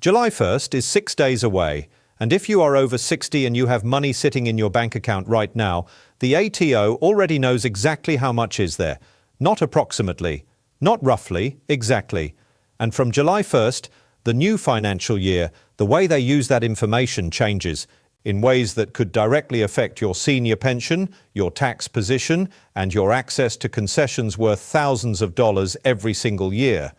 July 1st is 6 days away, and if you are over 60 and you have money sitting in your bank account right now, the ATO already knows exactly how much is there. Not approximately, not roughly, exactly. And from July 1st, the new financial year, the way they use that information changes in ways that could directly affect your senior pension, your tax position, and your access to concessions worth thousands of dollars every single year.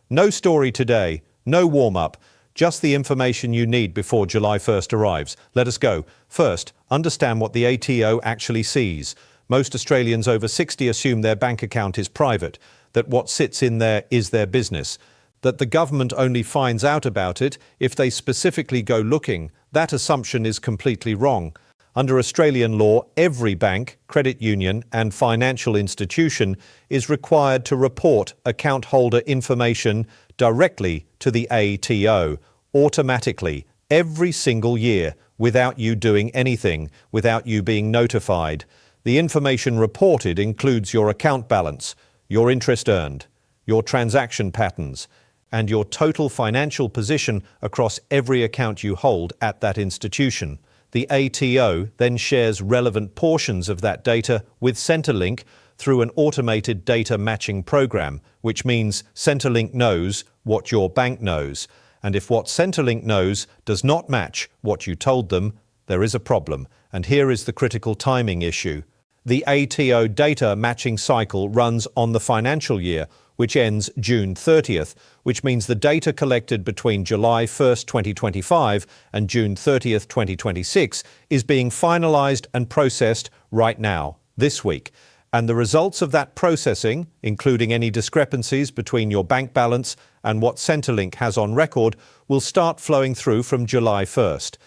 No story today, no warm-up. Just the information you need before July 1st arrives. Let us go. First, understand what the ATO actually sees. Most Australians over 60 assume their bank account is private, that what sits in there is their business, that the government only finds out about it if they specifically go looking. That assumption is completely wrong. Under Australian law, every bank, credit union, and financial institution is required to report account holder information directly to the ATO, automatically, every single year, without you doing anything, without you being notified. The information reported includes your account balance, your interest earned, your transaction patterns, and your total financial position across every account you hold at that institution. The ATO then shares relevant portions of that data with Centrelink through an automated data matching program, which means Centrelink knows what your bank knows. And if what Centrelink knows does not match what you told them, there is a problem. And here is the critical timing issue. The ATO data matching cycle runs on the financial year, which ends June 30th, which means the data collected between July 1st, 2025 and June 30th, 2026 is being finalized and processed right now, this week. And the results of that processing, including any discrepancies between your bank balance and what Centrelink has on record, will start flowing through from July 1st.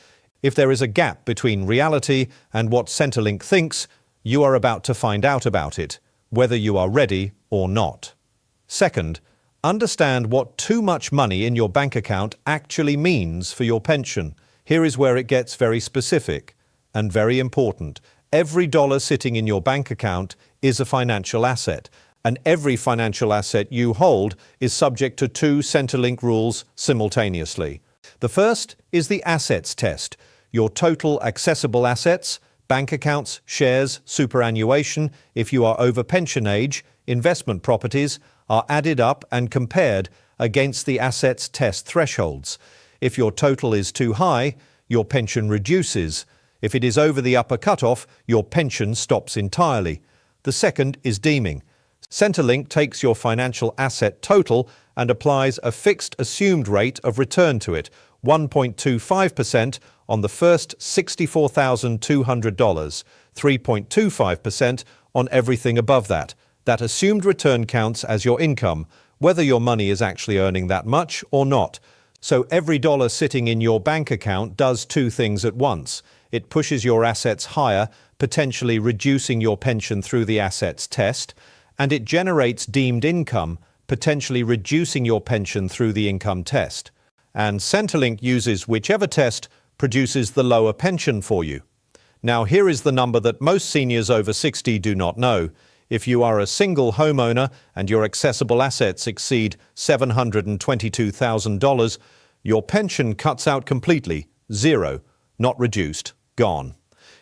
If there is a gap between reality and what Centrelink thinks, you are about to find out about it, whether you are ready or not. Second, understand what too much money in your bank account actually means for your pension. Here is where it gets very specific and very important. Every dollar sitting in your bank account is a financial asset, and every financial asset you hold is subject to two Centrelink rules simultaneously. The first is the assets test. Your total accessible assets, bank accounts, shares, superannuation, if you are over pension age, investment properties, are added up and compared against the assets test thresholds. If your total is too high, your pension reduces. If it is over the upper cutoff, your pension stops entirely. The second is deeming. Centrelink takes your financial asset total and applies a fixed assumed rate of return to it, 1.25% on the first $64,200, 3.25% on everything above that. That assumed return counts as your income, whether your money is actually earning that much or not. So every dollar sitting in your bank account does two things at once. It pushes your assets higher, potentially reducing your pension through the assets test, and it generates deemed income, potentially reducing your pension through the income test. And Centrelink uses whichever test produces the lower pension for you. Now here is the number that most seniors over 60 do not know. If you are a single homeowner and your accessible assets exceed $722,000, your pension cuts out completely, zero, not reduced, gone.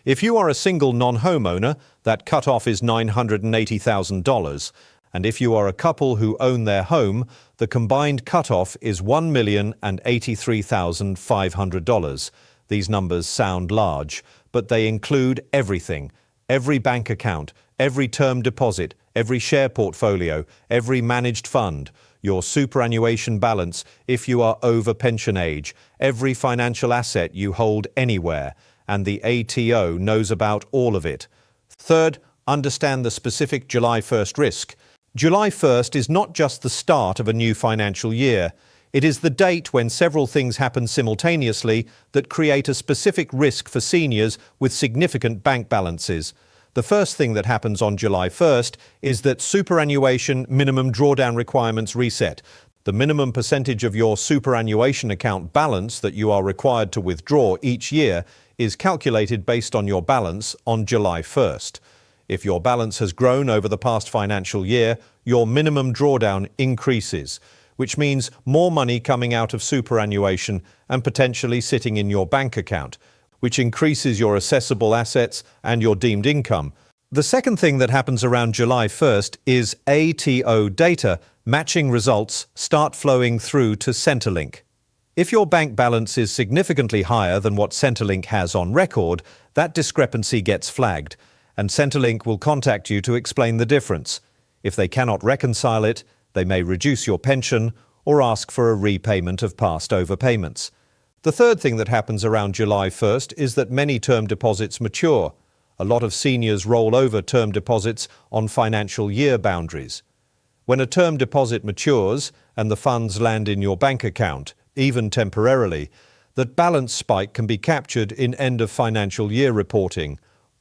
If you are a single non-homeowner, that cutoff is $980,000. And if you are a couple who own their home, the combined cutoff is $1,083,500. These numbers sound large, but they include everything. Every bank account, every term deposit, every share portfolio, every managed fund, your superannuation balance if you are over pension age, every financial asset you hold anywhere, and the ATO knows about all of it. Third, understand the specific July 1st risk. July 1st is not just the start of a new financial year. It is the date when several things happen simultaneously that create a specific risk for seniors with significant bank balances. The first thing that happens on July 1st is that superannuation minimum drawdown requirements reset. The minimum percentage of your superannuation account balance that you are required to withdraw each year is calculated based on your balance on July 1st. If your balance has grown over the past financial year, your minimum drawdown increases. which means more money coming out of superannuation and potentially sitting in your bank account, which increases your assessable assets and your deemed income. The second thing that happens around July 1st is ATO data matching results start flowing through to Centrelink. If your bank balance is significantly higher than what Centrelink has on record, that discrepancy gets flagged, and Centrelink will contact you to explain the difference. If they cannot reconcile it, they may reduce your pension or ask for a repayment of past overpayments. The third thing that happens around July 1st is that many term deposits mature. A lot of seniors roll over term deposits on financial year boundaries. When a term deposit matures and the funds land in your bank account, even temporarily, that balance spike can be captured in end of financial year reporting.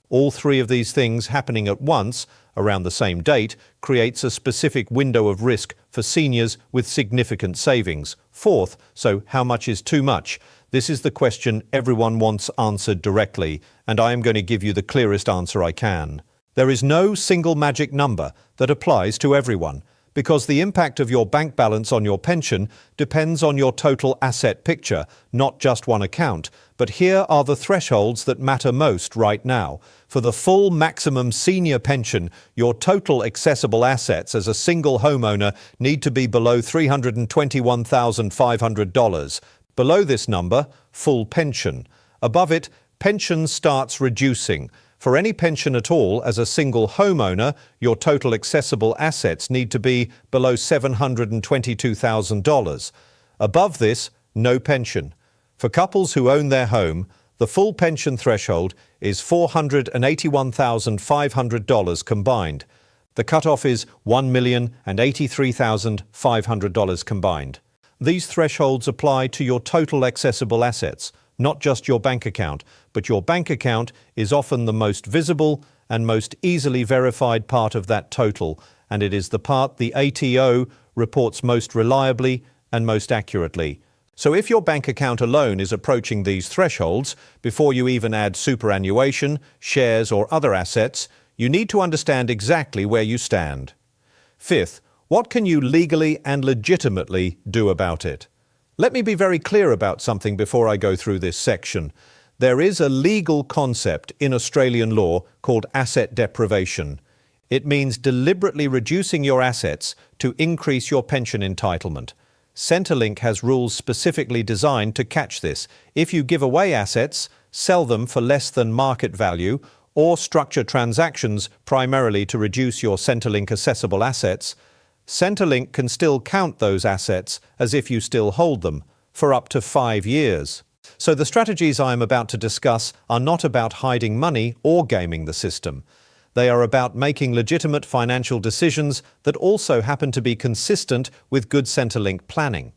All three of these things happening at once, around the same date, creates a specific window of risk for seniors with significant savings. Fourth, so how much is too much? This is the question everyone wants answered directly, and I am going to give you the clearest answer I can. There is no single magic number that applies to everyone, because the impact of your bank balance on your pension depends on your total asset picture, not just one account. But here are the thresholds that matter most right now. For the full maximum senior pension, your total accessible assets as a single homeowner need to be below $321,500. Below this number, full pension. Above it, pension starts reducing. For any pension at all as a single homeowner, your total accessible assets need to be below $722,000. Above this, no pension. For couples who own their home, the full pension threshold is $481,500 combined. The cutoff is $1,083,500 combined. These thresholds apply to your total accessible assets, not just your bank account, but your bank account is often the most visible and most easily verified part of that total, and it is the part the ATO reports most reliably and most accurately. So if your bank account alone is approaching these thresholds, before you even add superannuation, shares or other assets, you need to understand exactly where you stand. Fifth, what can you legally and legitimately do about it? Let me be very clear about something before I go through this section. There is a legal concept in Australian law called asset deprivation. It means deliberately reducing your assets to increase your pension entitlement. Centrelink has rules specifically designed to catch this. If you give away assets, sell them for less than market value, or structure transactions primarily to reduce your Centrelink assessable assets, Centrelink can still count those assets as if you still hold them for up to 5 years. So the strategies I am about to discuss are not about hiding money or gaming the system. They are about making legitimate financial decisions that also happen to be consistent with good Centrelink planning.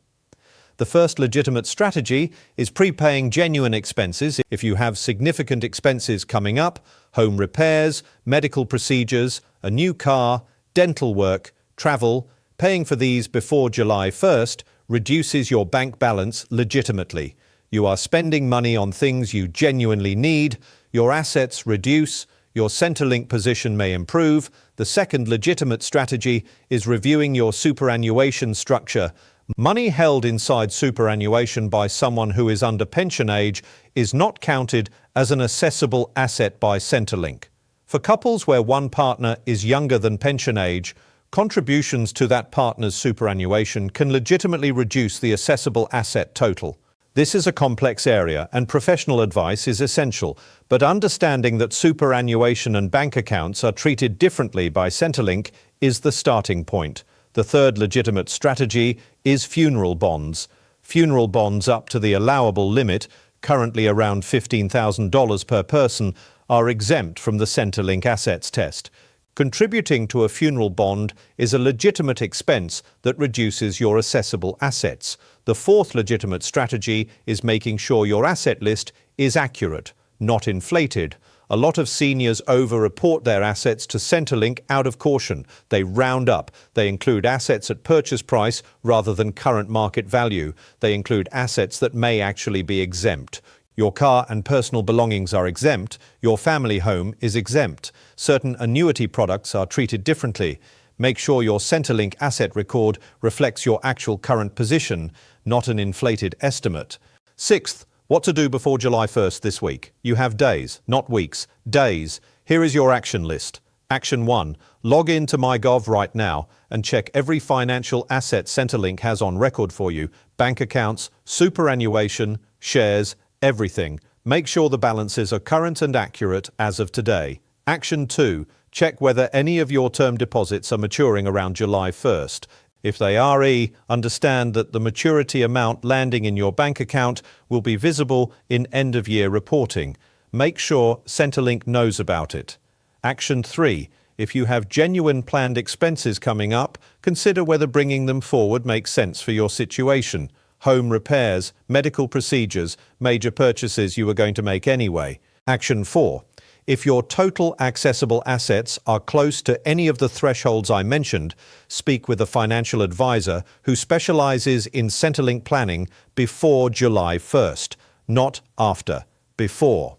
The first legitimate strategy is prepaying genuine expenses if you have significant expenses coming up: home repairs, medical procedures, a new car, dental work, travel. Paying for these before July 1st reduces your bank balance legitimately. You are spending money on things you genuinely need, your assets reduce, your Centrelink position may improve. The second legitimate strategy is reviewing your superannuation structure. Money held inside superannuation by someone who is under pension age is not counted as an assessable asset by Centrelink. For couples where one partner is younger than pension age, contributions to that partner's superannuation can legitimately reduce the assessable asset total. This is a complex area, and professional advice is essential, but understanding that superannuation and bank accounts are treated differently by Centrelink is the starting point. The third legitimate strategy is funeral bonds. Funeral bonds up to the allowable limit, currently around $15,000 per person, are exempt from the Centrelink assets test. Contributing to a funeral bond is a legitimate expense that reduces your assessable assets. The fourth legitimate strategy is making sure your asset list is accurate, not inflated. A lot of seniors over-report their assets to Centrelink out of caution. They round up. They include assets at purchase price rather than current market value. They include assets that may actually be exempt. Your car and personal belongings are exempt. Your family home is exempt. Certain annuity products are treated differently. Make sure your Centrelink asset record reflects your actual current position, not an inflated estimate. Sixth, what to do before July 1st this week. You have days, not weeks, days. Here is your action list. Action 1. Log in to MyGov right now and check every financial asset Centrelink has on record for you. Bank accounts, superannuation, shares, everything. Make sure the balances are current and accurate as of today. Action 2. Check whether any of your term deposits are maturing around July 1st. If they are, understand that the maturity amount landing in your bank account will be visible in end-of-year reporting. Make sure Centrelink knows about it. Action 3. If you have genuine planned expenses coming up, consider whether bringing them forward makes sense for your situation. Home repairs, medical procedures, major purchases you are going to make anyway. Action 4. If your total accessible assets are close to any of the thresholds I mentioned, speak with a financial advisor who specializes in Centrelink planning before July 1st, not after, before.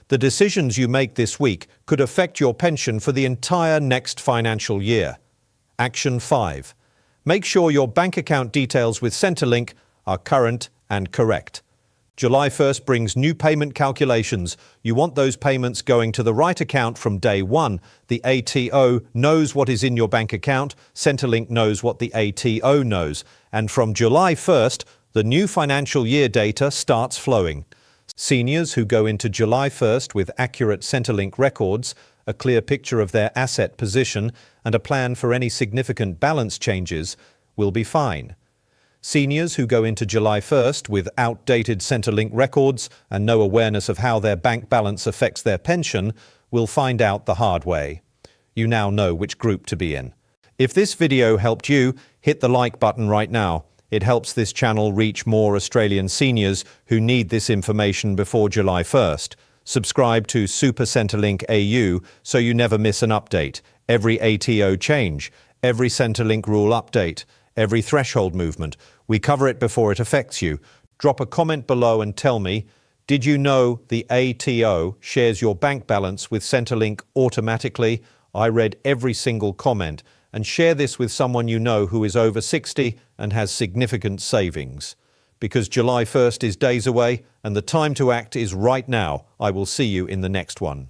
The decisions you make this week could affect your pension for the entire next financial year. Action 5. Make sure your bank account details with Centrelink are current and correct. July 1st brings new payment calculations. You want those payments going to the right account from day one. The ATO knows what is in your bank account. Centrelink knows what the ATO knows. And from July 1st, the new financial year data starts flowing. Seniors who go into July 1st with accurate Centrelink records, a clear picture of their asset position, and a plan for any significant balance changes will be fine. Seniors who go into July 1st with outdated Centrelink records and no awareness of how their bank balance affects their pension will find out the hard way. You now know which group to be in. If this video helped you, hit the like button right now. It helps this channel reach more Australian seniors who need this information before July 1st. Subscribe to Super Centrelink AU so you never miss an update. Every ATO change, every Centrelink rule update, every threshold movement. We cover it before it affects you. Drop a comment below and tell me, did you know the ATO shares your bank balance with Centrelink automatically? I read every single comment. And share this with someone you know who is over 60 and has significant savings. Because July 1st is days away and the time to act is right now. I will see you in the next one.